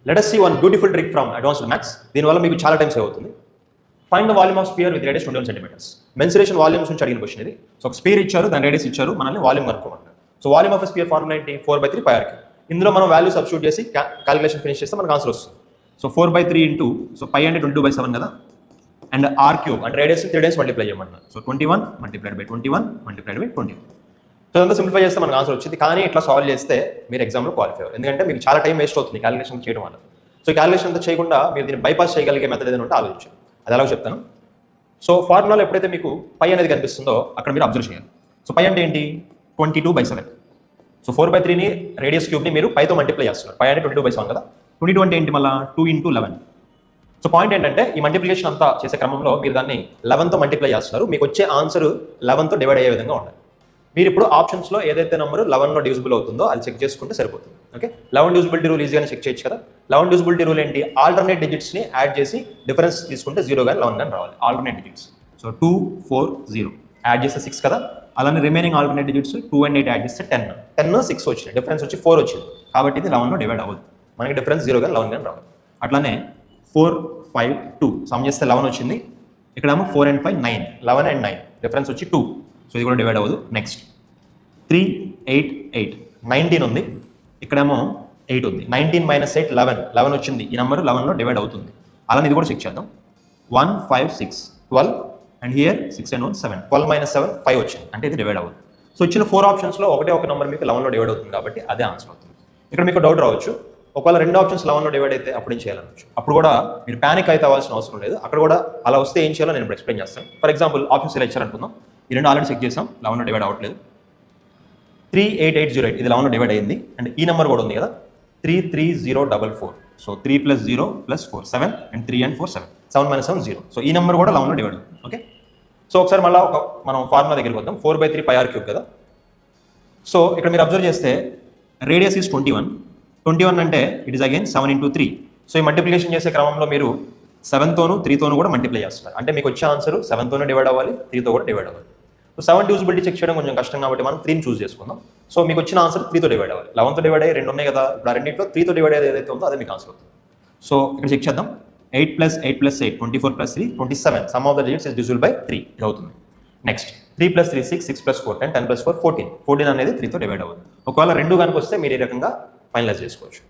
Let us see one beautiful trick from advanced maths. దీనివల్ల మీకు చాలా టైం సేవ్ అవుతుంది. Find the volume of sphere with radius 21 centimetres. Mensuration volumes నుంచి అడిగిన question ఇది. So ఒక స్పియర్ ఇచ్చారు, దాని రేడియస్ ఇచ్చారు, మనల్ని వాల్యూమ్ కనుక్కోమంటారు. So volume of sphere formula ఏంటి? 4/3 πr3. ఇందులో మనం వాల్యూ సబ్స్టిట్యూట్ చేసి క్యాలిక్యులేషన్ ఫినిష్ చేస్తే మనకు ఆన్సర్ వస్తుంది. సో 4/3 ఇంటూ పై అంటే 22/7 కదా, అండ్ ఆర్ క్యూబ్ అంటే రేడియస్ 3 టైమ్స్ మల్టిప్లై చేయమంటున్నారు. So 21 multiplied by 21 multiplied by 21. So అంతా సింప్లిఫై చేస్తే మనకు ఆన్సర్ వచ్చింది. కానీ ఇట్లా సాల్వ్ చేస్తే మీరు ఎగ్జామ్లో క్వాలిఫై అవ్వరు, ఎందుకంటే మీకు చాలా టైం వేస్ట్ అవుతుంది క్యాలిక్యులేషన్ చేయడం వల్ల. సో క్యాలిక్యులేషన్ అంతా చేయకుండా మీరు దీన్ని బైపాస్ చేయగలిగే మెథడ్ ఏదైనా ఉంటే ఆలోచించారు. అది ఎలాగో చెప్తాను. సో ఫార్ములాలో ఎప్పుడైతే మీకు పై అనేది కనిపిస్తుందో అక్కడ మీరు అబ్జర్వ్ చేయాలి. సో పై అంటే ఏంటి? 22/7. సో 4/3ని రేడియస్ క్యూబ్ని మీరు పైతో మల్టిప్లై చేస్తున్నారు. పై అంటే 22/7 కదా. 22 అంటే ఏంటి? మళ్ళీ 2 × 11. సో పాయింట్ ఏంటంటే ఈ మల్టిప్లికేషన్ అంతా చేసే క్రమంలో మీరు దాన్ని 11తో మల్టిప్లై చేస్తున్నారు. మీకు వచ్చే ఆన్సర్ 11తో డివైడ్ అయ్యే విధంగా ఉండాలి. మీరు ఇప్పుడు ఆప్షన్స్లో ఏదైతే నెంబర్ 11లో డివిజిబుల్ అవుతుందో అది చెక్ చేసుకుంటే సరిపోతుంది. ఓకే, 11 డివిజిబిలిటీ రూల్ ఈజీగానే చెక్ చేయొచ్చు కదా. 11 డివిజిబిలిటీ రూల్ ఏంటి? ఆల్టర్నేట్ డిజిట్స్ని యాడ్ చేసి డిఫరెన్స్ తీసుకుంటే 0 కానీ 11 కానీ రావాలి. Alternate digits. సో 2, 4, 0 యాడ్ చేస్తే 6 కదా. అలానే remaining alternate digits 2 and 8 add చేస్తే 10. 10, 6 వచ్చింది, డిఫరెన్స్ వచ్చి 4 వచ్చింది. కాబట్టి ఇది 11లో డివైడ్ అవ్వదు. మనకి డిఫరెన్స్ 0 కానీ 11 కానీ రావాలి. అట్లానే 4, 5, 2 సమ్ చేస్తే 11 వచ్చింది. ఇక్కడేమో 4 and 5 9, 11 and 9 డిఫరెన్స్ వచ్చి 2. సో ఇది కూడా డివైడ్ అవ్వదు. నెక్స్ట్ 3, 8, 8 19 ఉంది, ఇక్కడేమో 8 ఉంది. 19 - 8 11, 11 వచ్చింది. ఈ నెంబర్ 11లో డివైడ్ అవుతుంది. అలానే ఇది కూడా చెక్ చేద్దాం. 1, 5, 6 12 అండ్ హియర్ 6 and 1 7. 12 - 7 5 వచ్చింది, అంటే ఇది డివైడ్ అవ్వదు. సో ఇచ్చిన 4 ఆప్షన్స్లో ఒకటే ఒక నెంబర్ మీకు 11లో డివైడ్ అవుతుంది కాబట్టి అదే ఆన్సర్ అవుతుంది. ఇక్కడ మీకు డౌట్ రావచ్చు, ఒకవేళ 2 ఆప్షన్స్ 11లో డివైడ్ అయితే అప్పుడు ఏం చేయాలనొచ్చు. అప్పుడు కూడా మీరు ప్యానిక్ అయితే అవ్వాల్సిన అవసరం లేదు. అక్కడ కూడా అలా వస్తే ఏం చేయాలో నేను ఇప్పుడు ఎక్స్ప్లెయిన్ చేస్తాను. ఫర్ ఎగ్జాంపుల్ ఆప్షన్స్ ఇలా ఇచ్చారనుకుందాం. ఈ రెండు ఆల్రెడీ చెక్ చేసాం, 11లో డివైడ్ అవ్వట్లేదు. 38808 ఇది 11లో డివైడ్ అయింది. అండ్ ఈ నెంబర్ కూడా ఉంది కదా, 33044. So 3 + 0 + 4 7 and 3 and 4 7. 7 - 7 0. సో ఈ నెంబర్ కూడా 11లో డివైడ్ అవుతుంది. ఓకే, సో ఒకసారి మళ్ళీ మనం ఫార్ములా దగ్గరికి వద్దాం. 4/3 πr³ కదా. సో ఇక్కడ మీరు అబ్జర్వ్ చేస్తే రేడియస్ ఈజ్ 21. 21 అంటే ఇట్ ఈస్ అగైన్ 7 × 3. సో ఈ మల్టిప్లికేషన్ చేసే క్రమంలో మీరు 7తోనూ 3తోనూ కూడా మల్టిప్లై చేస్తున్నారు. అంటే మీకు వచ్చే ఆన్సర్ 7తోనే డివైడ్ అవ్వాలి, 3తో కూడా డివైడ్ అవ్వాలి. సో 7 డివిజిబిలిటీ చెక్ చేయడం కొంచెం కష్టం కాబట్టి మనం 3ని చూస్ చేసుకుందాం. సో మీకు వచ్చిన ఆన్సర్ 3తో డివైడ్ అవ్వాలి. 11తో డివైడ్ అయ్యి 2 ఉన్నాయి కదా, ఇప్పుడు ఆ రెండింటిలో 3తో డివైడ్ అయ్యేది ఏదైతే ఉందో అదే మీకు ఆన్సర్ అవుతుంది. సో ఇక్కడ చెక్ చేద్దాం. 8 + 8 + 8 24 + 3 27. Some of the digits is divisible by 3 ఇది అవుతుంది. నెక్స్ట్ 3 + 3 6, 6 + 4 10, 10 + 4 14. 14 అనేది 3తో డివైడ్ అవ్వదు. ఒకవేళ 2 కనుక వస్తే మీరు ఈ రకంగా ఫైనలైజ్ చేసుకోవచ్చు.